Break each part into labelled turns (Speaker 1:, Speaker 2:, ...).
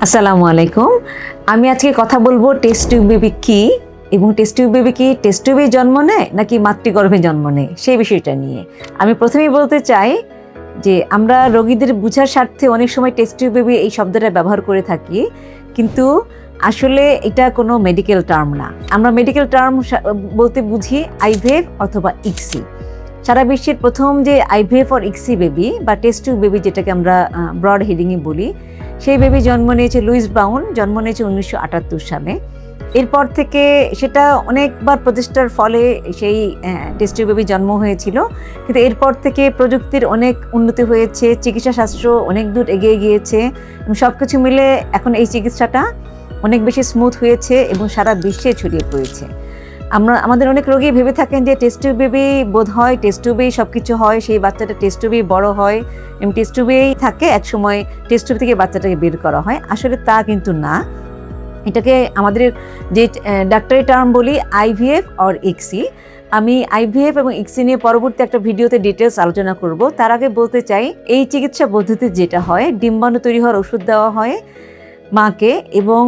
Speaker 1: আসসালামু আলাইকুম। আমি আজকে কথা বলবো টেস্ট টিউব বেবি কী এবং টেস্ট টিউব বেবি কি টেস্ট টিউবে জন্ম নেয় নাকি মাতৃগর্ভে জন্ম নেয় সেই বিষয়টা নিয়ে। আমি প্রথমেই বলতে চাই যে আমরা রোগীদের বোঝার স্বার্থে অনেক সময় টেস্ট টিউব বেবি এই শব্দটা ব্যবহার করে থাকি, কিন্তু আসলে এটা কোনো মেডিকেল টার্ম না। আমরা মেডিকেল টার্ম বলতে বুঝি আইভিএফ অথবা ইক্সি। সারা বিশ্বের প্রথম যে আইভিএফ অর ইক্সি বেবি বা টেস্ট টিউব বেবি যেটাকে আমরা ব্রড হেডিংয়ে বলি, সেই বেবি জন্ম নিয়েছে লুইস ব্রাউন, জন্ম নিয়েছে 1978 সালে। এরপর থেকে সেটা অনেকবার প্রচেষ্টার ফলে সেই টেস্ট টিউব বেবি জন্ম হয়েছিল, কিন্তু এরপর থেকে প্রযুক্তির অনেক উন্নতি হয়েছে, চিকিৎসা শাস্ত্র অনেক দূর এগিয়ে গিয়েছে এবং সব কিছু মিলে এখন এই চিকিৎসাটা অনেক বেশি স্মুথ হয়েছে এবং সারা বিশ্বে ছড়িয়ে পড়েছে। আমাদের অনেক রোগী ভেবে থাকেন যে টেস্ট টিউব বেবি বোধ হয় টেস্ট টিউবেই সব কিছু হয়, সেই বাচ্চাটা টেস্ট টিউবেই বড় হয় এবং টেস্ট টিউবেই থাকে, একসময় টেস্ট টিউব থেকে বাচ্চাটাকে বের করা হয়। আসলে তা কিন্তু না। এটাকে আমাদের যে ডাক্তারি টার্ম বলি আইভিএফ অর ইক্সি। আমি আইভিএফ এবং ইক্সি নিয়ে পরবর্তী একটা ভিডিওতে ডিটেলস আলোচনা করব। তার আগে বলতে চাই, এই চিকিৎসা পদ্ধতি যেটা হয়, ডিম্বাণু তৈরি হওয়ার ওষুধ দেওয়া হয় মাকে এবং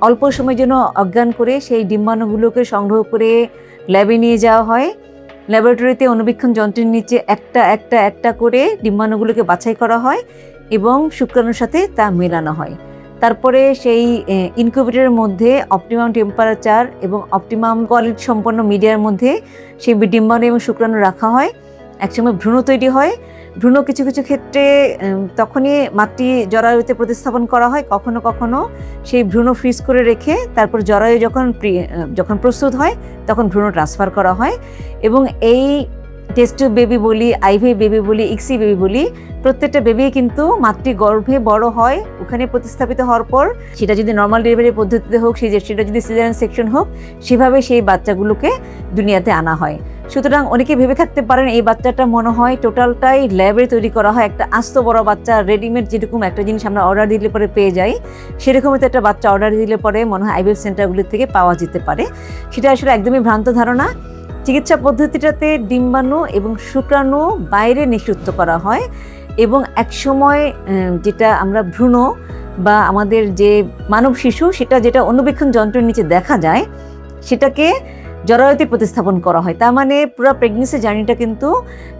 Speaker 1: অল্প সময়ের জন্য অজ্ঞান করে সেই ডিম্বাণুগুলোকে সংগ্রহ করে ল্যাবে নিয়ে যাওয়া হয়। ল্যাবরেটরিতে অনুবীক্ষণ যন্ত্রের নিচে একটা একটা একটা করে ডিম্বাণুগুলোকে বাছাই করা হয় এবং শুক্রাণুর সাথে তা মেলানো হয়। তারপরে সেই ইনকিউবেটরের মধ্যে অপটিমাম টেম্পারেচার এবং অপটিমাম কোয়ালিটি সম্পন্ন মিডিয়ার মধ্যে সেই ডিম্বাণু এবং শুক্রাণু রাখা হয়। একসময় ভ্রূণ তৈরি হয়। ভ্রূণ কিছু কিছু ক্ষেত্রে তখনই মাতৃ জরায়ুতে প্রতিস্থাপন করা হয়, কখনো কখনো সেই ভ্রূণ ফ্রিজ করে রেখে তারপর জরায়ু যখন প্রস্তুত হয় তখন ভ্রূণ ট্রান্সফার করা হয়। এবং এই টেস্ট টিউব বেবি বলি, আইভিএফ বেবি বলি, ইক্সি বেবি বলি, প্রত্যেকটা বেবি কিন্তু মাতৃগর্ভে বড় হয়। ওখানে প্রতিস্থাপিত হওয়ার পর সেটা যদি নর্মাল ডেলিভারি পদ্ধতিতে হোক, সেটা যদি সিজারিয়ান সেকশন হোক, সেভাবে সেই বাচ্চাগুলোকে দুনিয়াতে আনা হয়। সুতরাং অনেকে ভেবে থাকতে পারেন এই বাচ্চাটা মনে হয় টোটালটাই ল্যাবে তৈরি করা হয়, একটা আস্ত বড় বাচ্চা, রেডিমেড যেরকম একটা জিনিস আমরা অর্ডার দিলে পরে পেয়ে যাই, সেরকমই তো একটা বাচ্চা অর্ডার দিলে পরে মনে হয় আইভিএফ সেন্টারগুলির থেকে পাওয়া যেতে পারে। সেটা আসলে একদমই ভ্রান্ত ধারণা। চিকিৎসা পদ্ধতিটাতে ডিম্বাণু এবং শুক্রাণু বাইরে নিষিদ্ধ করা হয় এবং একসময় যেটা আমরা ভ্রূণ বা আমাদের যে মানব শিশু, সেটা যেটা অনুবীক্ষণ যন্ত্রের নিচে দেখা যায়, সেটাকে জরায়ুতে প্রতিস্থাপন করা হয়। তার মানে পুরো প্রেগনেন্সি জার্নিটা কিন্তু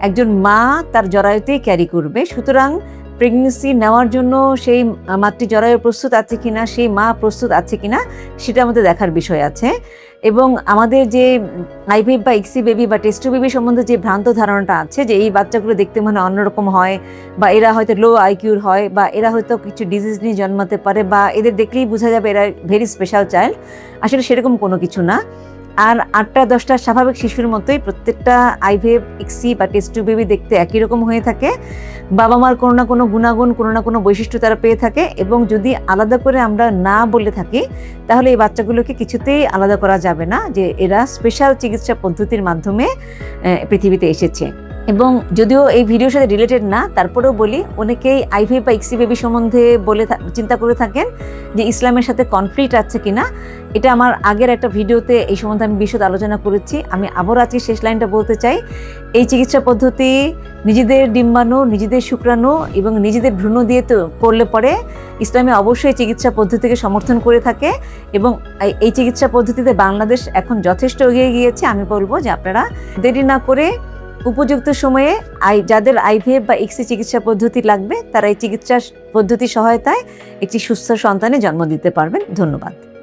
Speaker 1: একজন মা তার জরায়ুতেই ক্যারি করবে। সুতরাং প্রেগনেন্সি নেওয়ার জন্য সেই মাতৃ জরায়ু প্রস্তুত আছে কিনা, সেই মা প্রস্তুত আছে কিনা, সেটা আমাদের দেখার বিষয় আছে। এবং আমাদের যে আইভিএফ বা ইক্সি বেবি বা টেস্ট টিউব বেবি সম্বন্ধে যে ভ্রান্ত ধারণাটা আছে যে এই বাচ্চাগুলো দেখতে মানে অন্যরকম হয়, বা এরা হয়তো লো আইকিউর হয়, বা এরা হয়তো কিছু ডিজিজ নিয়ে জন্মাতে পারে, বা এদের দেখলেই বোঝা যাবে এরা ভেরি স্পেশাল চাইল্ড, আসলে সেরকম কোনো কিছু না। আর 8-10টা স্বাভাবিক শিশুর মতোই প্রত্যেকটা আইভিএফ, ইক্সি বা টেস্ট টিউব বেবি দেখতে একই রকম হয়ে থাকে। বাবা মার কোনো না কোনো গুণাগুণ, কোনো না কোনো বৈশিষ্ট্য তারা পেয়ে থাকে, এবং যদি আলাদা করে আমরা না বলে থাকি তাহলে এই বাচ্চাগুলোকে কিছুতেই আলাদা করা যাবে না যে এরা স্পেশাল চিকিৎসা পদ্ধতির মাধ্যমে পৃথিবীতে এসেছে। এবং যদিও এই ভিডিওর সাথে রিলেটেড না, তারপরেও বলি, অনেকেই আইভিএফ বা ইক্সি বেবি সম্বন্ধে চিন্তা করে থাকেন যে ইসলামের সাথে কনফ্লিক্ট আছে কিনা। এটা আমার আগের একটা ভিডিওতে এই সম্বন্ধে আমি বিশদ আলোচনা করেছি। আমি আবার আজকে শেষ লাইনটা বলতে চাই, এই চিকিৎসা পদ্ধতি নিজেদের ডিম্বাণু, নিজেদের শুক্রাণু এবং নিজেদের ভ্রূণ দিয়ে তো করলে পরে ইসলামে অবশ্যই চিকিৎসা পদ্ধতিকে সমর্থন করে থাকে। এবং এই চিকিৎসা পদ্ধতিতে বাংলাদেশ এখন যথেষ্ট এগিয়ে গিয়েছে। আমি বলবো যে আপনারা দেরি না করে উপযুক্ত সময়ে যাদের আইভিএফ বা ইক্সি চিকিৎসা পদ্ধতি লাগবে, তারা এই চিকিৎসা পদ্ধতি সহায়তায় একটি সুস্থ সন্তানের জন্ম দিতে পারবেন। ধন্যবাদ।